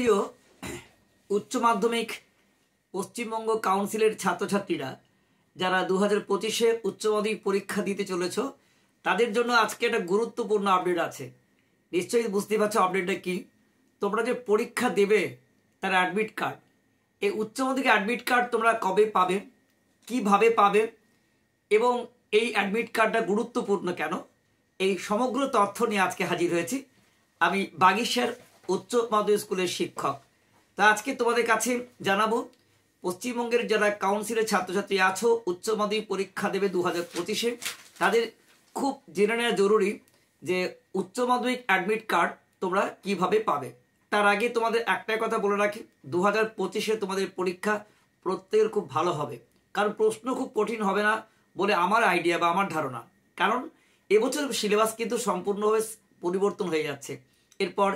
প্রিয় উচ্চ মাধ্যমিক পশ্চিমবঙ্গ কাউন্সিলের ছাত্রছাত্রীরা যারা 2025-এ উচ্চ মাধ্যমিক পরীক্ষা দিতে চলেছ, তাদের জন্য আজকে একটা গুরুত্বপূর্ণ আপডেট আছে। নিশ্চয়ই বুঝতে পারছো আপডেটটা কি। তোমরা যে পরীক্ষা দেবে তার অ্যাডমিট কার্ড, এই উচ্চ মাধ্যমিক অ্যাডমিট কার্ড তোমরা কবে পাবে, কিভাবে পাবে এবং এই অ্যাডমিট কার্ডটা গুরুত্বপূর্ণ কেন, এই সমগ্র তথ্য নিয়ে আজকে হাজির হয়েছি। আমি বাগিশার উচ্চ মাধ্যমিক স্কুলের শিক্ষক। তা আজকে তোমাদের কাছে জানাবো, পশ্চিমবঙ্গের যারা কাউন্সিলের ছাত্রছাত্রী আছো, উচ্চ মাধ্যমিক পরীক্ষা দেবে 2025-এ, তাদের খুব জেনে নেওয়া জরুরি যে উচ্চ মাধ্যমিক অ্যাডমিট কার্ড তোমরা কিভাবে পাবে। তার আগে তোমাদের একটাই কথা বলে রাখি, 2025-এ তোমাদের পরীক্ষা প্রত্যেকের খুব ভালো হবে, কারণ প্রশ্ন খুব কঠিন হবে না বলে আমার আইডিয়া বা আমার ধারণা। কারণ এবছর সিলেবাস কিন্তু সম্পূর্ণভাবে পরিবর্তন হয়ে যাচ্ছে। এরপর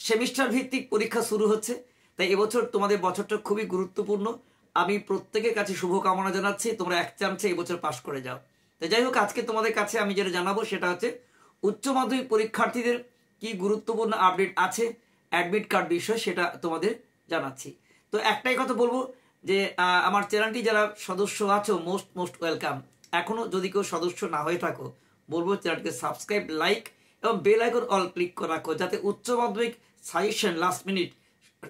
সেমিস্টার ভিত্তিক পরীক্ষা শুরু হচ্ছে, তাই এবছর তোমাদের বছরটা খুবই গুরুত্বপূর্ণ। আমি প্রত্যেকের কাছে শুভকামনা জানাচ্ছি, তোমরা এক চান্সে এবছর পাশ করে যাও। তো যাই হোক, আজকে তোমাদের কাছে আমি যেটা জানাবো সেটা হচ্ছে উচ্চ মাধ্যমিক পরীক্ষার্থীদের কি গুরুত্বপূর্ণ আপডেট আছে অ্যাডমিট কার্ড বিষয়, সেটা তোমাদের জানাচ্ছি। তো একটাই কথা বলবো যে আমার চ্যানেলটি যারা সদস্য আছো, মোস্ট ওয়েলকাম। এখনো যদি কেউ সদস্য না হয়ে থাকো, বলবো চ্যানেলটিকে সাবস্ক্রাইব, লাইক এবং বেল আইকন অল ক্লিক করে রাখো, যাতে উচ্চ মাধ্যমিক সাজেশন লাস্ট মিনিট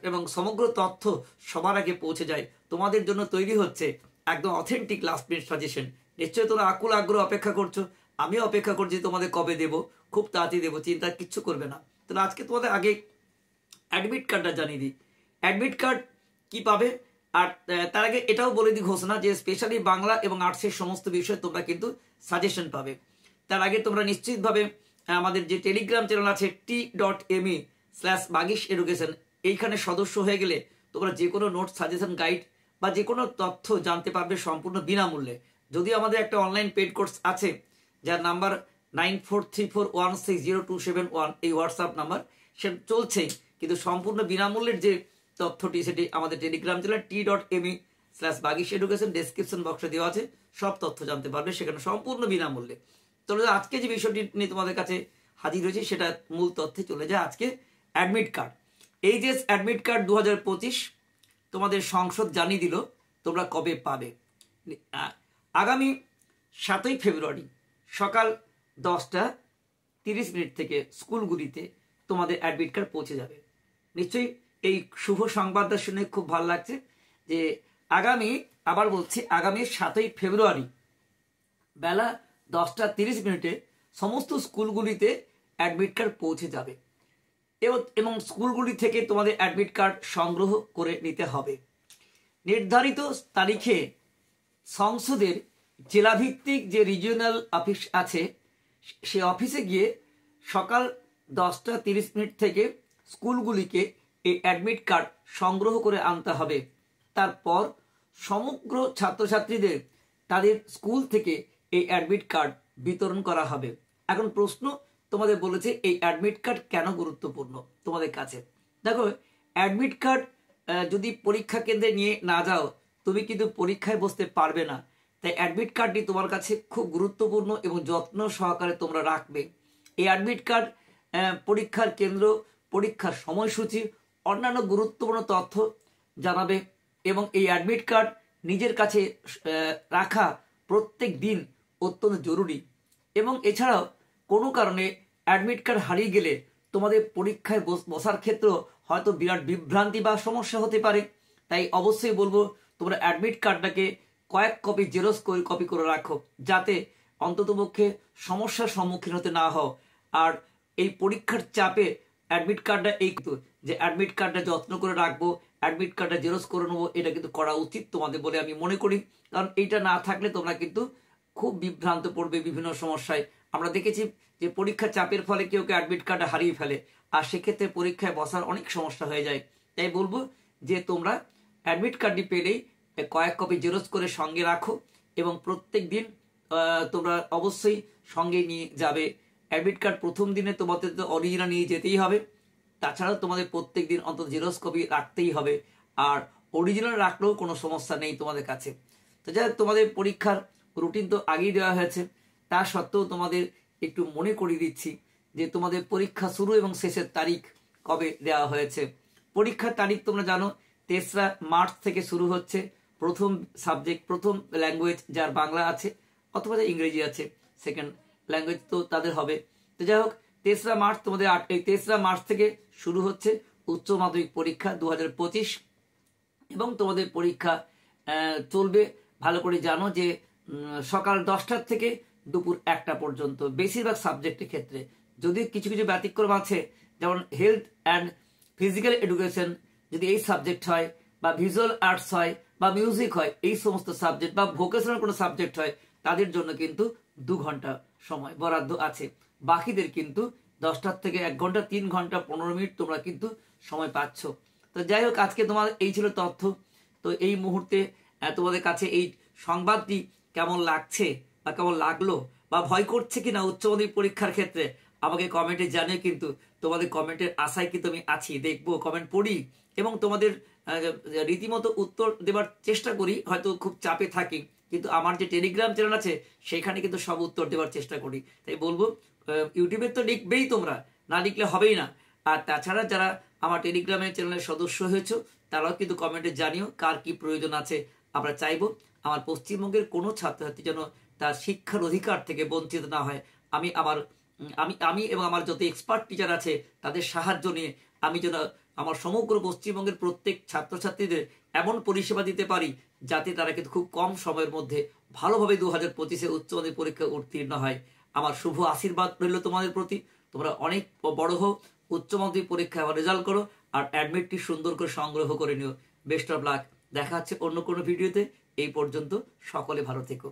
এবং সমগ্র তথ্য সবার আগে পৌঁছে যায়। তোমাদের জন্য তৈরি হচ্ছে একদম অথেন্টিক লাস্ট মিনিট সাজেশন। নিশ্চয়ই তোমরা আকুল আগ্রহ অপেক্ষা করছো, আমিও অপেক্ষা করছি তোমাদের কবে দেবো, খুব তাড়াতাড়ি দেবো, চিন্তা কিচ্ছু করবে না। তাহলে আজকে তোমাদের আগে অ্যাডমিট কার্ডটা জানিয়ে দিই, অ্যাডমিট কার্ড কি পাবে। আর তার আগে এটাও বলে দিই ঘোষণা যে স্পেশালি বাংলা এবং আর্টসের সমস্ত বিষয়ে তোমরা কিন্তু সাজেশন পাবে। তার আগে তোমরা নিশ্চিতভাবে আমাদের যে টেলিগ্রাম চ্যানেল আছে t.me/বাগিশ এডুকেশন, এইখানে সদস্য হয়ে গেলে তোমরা যে কোনো নোট, সাজেশন, গাইড বা যে কোনো তথ্য জানতে পারবে সম্পূর্ণ বিনামূল্যে। যদিও আমাদের একটা অনলাইন পেড কোর্স আছে যার নাম্বার 9434160271, এই হোয়াটসঅ্যাপ নাম্বার, সেটা চলছেই, কিন্তু সম্পূর্ণ বিনামূল্যের যে তথ্যটি সেটি আমাদের টেলিগ্রাম চ্যানেল t.me/বাগিশ এডুকেশন ডেসক্রিপশন বক্সে দেওয়া আছে, সব তথ্য জানতে পারবে সেখানে সম্পূর্ণ বিনামূল্যে। তবে আজকে যে বিষয়টি নিয়ে তোমাদের কাছে হাজির হয়েছে সেটা মূল তথ্যে চলে যায়। আজকে অ্যাডমিট কার্ড, এই যে অ্যাডমিট কার্ড 2025 তোমাদের সংসদ জানিয়ে দিল তোমরা কবে পাবে। আগামী 7ই ফেব্রুয়ারি সকাল 10:30 থেকে স্কুলগুলিতে তোমাদের অ্যাডমিট কার্ড পৌঁছে যাবে। নিশ্চয়ই এই শুভ সংবাদটা শুনে খুব ভালো লাগছে যে আবার বলছি, আগামী 7ই ফেব্রুয়ারি বেলা 10:30 সমস্ত স্কুলগুলিতে অ্যাডমিট কার্ড পৌঁছে যাবে এবং স্কুলগুলি থেকে তোমাদের অ্যাডমিট কার্ড সংগ্রহ করে নিতে হবে। নির্ধারিত তারিখে সংসদের জেলাভিত্তিক যে রিজিওনাল অফিস আছে, সে অফিসে গিয়ে সকাল 10:30 থেকে স্কুলগুলিকে এই অ্যাডমিট কার্ড সংগ্রহ করে আনতে হবে। তারপর সমগ্র ছাত্রছাত্রীদের তাদের স্কুল থেকে এই অ্যাডমিট কার্ড বিতরণ করা হবে। এখন প্রশ্ন তোমাদের বলেছে এই অ্যাডমিট কার্ড কেন গুরুত্বপূর্ণ তোমাদের কাছে। দেখো, অ্যাডমিট কার্ড যদি পরীক্ষা কেন্দ্রে নিয়ে না যাও, তুমি কিন্তু পরীক্ষায় বসতে পারবে না। তাই অ্যাডমিট কার্ডটি তোমার কাছে খুব গুরুত্বপূর্ণ এবং যত্ন সহকারে তোমরা রাখবে। এই অ্যাডমিট কার্ড পরীক্ষার কেন্দ্র, পরীক্ষার সময়সূচি, অন্যান্য গুরুত্বপূর্ণ তথ্য জানাবে এবং এই অ্যাডমিট কার্ড নিজের কাছে রাখা প্রত্যেক দিন অত্যন্ত জরুরি। এবং এছাড়াও কোনো কারণে অ্যাডমিট কার্ড হারিয়ে গেলে তোমাদের পরীক্ষায় বসার ক্ষেত্রে হয়তো বিরাট বিভ্রান্তি বা সমস্যা হতে পারে। তাই অবশ্যই বলবো তোমরা অ্যাডমিট কার্ডটাকে কয়েক কপি জেরক্স কপি করে রাখো, যাতে অন্ততপক্ষে সমস্যার সম্মুখীন হতে না হও। আর এই পরীক্ষার চাপে অ্যাডমিট কার্ডটা যে অ্যাডমিট কার্ডটা যত্ন করে রাখবো, অ্যাডমিট কার্ডটা জেরক্স করে নেবো, এটা কিন্তু করা উচিত তোমাদের বলে আমি মনে করি। কারণ এইটা না থাকলে তোমরা কিন্তু খুব বিভ্রান্ত পড়বে বিভিন্ন সমস্যায়। আমরা দেখেছি যে পরীক্ষার চাপের ফলে কেউ অ্যাডমিট কার্ড হারিয়ে ফেলে, আর সেক্ষেত্রে পরীক্ষায় বসার অনেক সমস্যা হয়ে যায়। তাই বলবো যে তোমরা অ্যাডমিট কার্ডটি পেলেই কয়েক কপি জেরক্স করে সঙ্গে রাখো এবং প্রত্যেক দিন তোমরা অবশ্যই সঙ্গে নিয়ে যাবে। অ্যাডমিট কার্ড প্রথম দিনে তোমাদের তো অরিজিনাল নিয়ে যেতেই হবে, তাছাড়াও তোমাদের প্রত্যেক দিন অন্তত জেরক্স কপি রাখতেই হবে। আর অরিজিনাল রাখলেও কোনো সমস্যা নেই তোমাদের কাছে। তো যাই হোক, তোমাদের পরীক্ষার রুটিন তো আগেই দেওয়া হয়েছে, তা সত্ত্বেও তোমাদের একটু মনে করিয়ে দিচ্ছি যে তোমাদের পরীক্ষা শুরু এবং শেষের তারিখ কবে দেওয়া হয়েছে। পরীক্ষার তারিখ তোমরা জানো 3রা মার্চ থেকে শুরু হচ্ছে। প্রথম সাবজেক্ট, প্রথম ল্যাঙ্গুয়েজ যার বাংলা আছে অথবা যার ইংরেজি আছে, সেকেন্ড ল্যাঙ্গুয়েজ তো তাদের হবে। তো যাই হোক 3রা মার্চ তোমাদের 3রা মার্চ থেকে শুরু হচ্ছে উচ্চ মাধ্যমিক পরীক্ষা 2025 এবং তোমাদের পরীক্ষা চলবে। ভালো করে জানো যে সকাল 10টার থেকে দুপুর 1টা পর্যন্ত বেশিরভাগ সাবজেক্টের ক্ষেত্রে। যদি কিছু কিছু ব্যতিক্রম আছে, যেমন হেলথ অ্যান্ড ফিজিক্যাল এডুকেশন যদি এই সাবজেক্ট হয়, বা ভিজুয়াল আর্টস হয়, বা মিউজিক হয়, এই সমস্ত সাবজেক্ট বা ভোকেশনাল কোনো সাবজেক্ট হয়, তাদের জন্য কিন্তু 2 ঘন্টা সময় বরাদ্দ আছে। বাকিদের কিন্তু 10টার থেকে 1 ঘন্টা, 3 ঘন্টা 15 মিনিট তোমরা কিন্তু সময় পাচ্ছ। তো যাই হোক আজকে তোমার এই ছিল তথ্য। তো এই মুহূর্তে তোমাদের কাছে এই সংবাদটি কেমন লাগছে বা কেমন লাগলো, বা ভয় করছে কিনা উচ্চ মাধ্যমিক পরীক্ষার ক্ষেত্রে, আমাকে কমেন্টে জানিয়ে। কিন্তু তোমাদের কমেন্টের আশায় কিন্তু আমি আছি, দেখবো, কমেন্ট পড়ি এবং তোমাদের রীতিমতো উত্তর দেবার চেষ্টা করি। হয়তো খুব চাপে থাকি, কিন্তু আমার যে টেলিগ্রাম চ্যানেল আছে সেখানে কিন্তু সব উত্তর দেওয়ার চেষ্টা করি। তাই বলবো ইউটিউবে তো লিখবেই, তোমরা না লিখলে হবেই না। আর তাছাড়া যারা আমার টেলিগ্রামের চ্যানেলের সদস্য হয়েছে তারাও কিন্তু কমেন্টে জানিও কার কি প্রয়োজন আছে। আমরা চাইবো আমার পশ্চিমবঙ্গের কোনো ছাত্রছাত্রী যেন তার শিক্ষার অধিকার থেকে বঞ্চিত না হয়। আমি এবং আমার যত এক্সপার্ট টিচার আছে তাদের সাহায্য নিয়ে আমি যেন আমার সমগ্র পশ্চিমবঙ্গের প্রত্যেক ছাত্রছাত্রীদের এমন পরিষেবা দিতে পারি যাতে তারা কিন্তু খুব কম সময়ের মধ্যে ভালোভাবে 2025-এ উচ্চ মাধ্যমিক পরীক্ষা উত্তীর্ণ হয়। আমার শুভ আশীর্বাদ রইল তোমাদের প্রতি। তোমরা অনেক বড় হও, উচ্চ মাধ্যমিক পরীক্ষায় রেজাল্ট করো, আর অ্যাডমিটটি সুন্দর করে সংগ্রহ করে নিও। Best of luck. দেখা হচ্ছে অন্য কোনো ভিডিওতে। এই পর্যন্ত সকলে ভালো থেকো।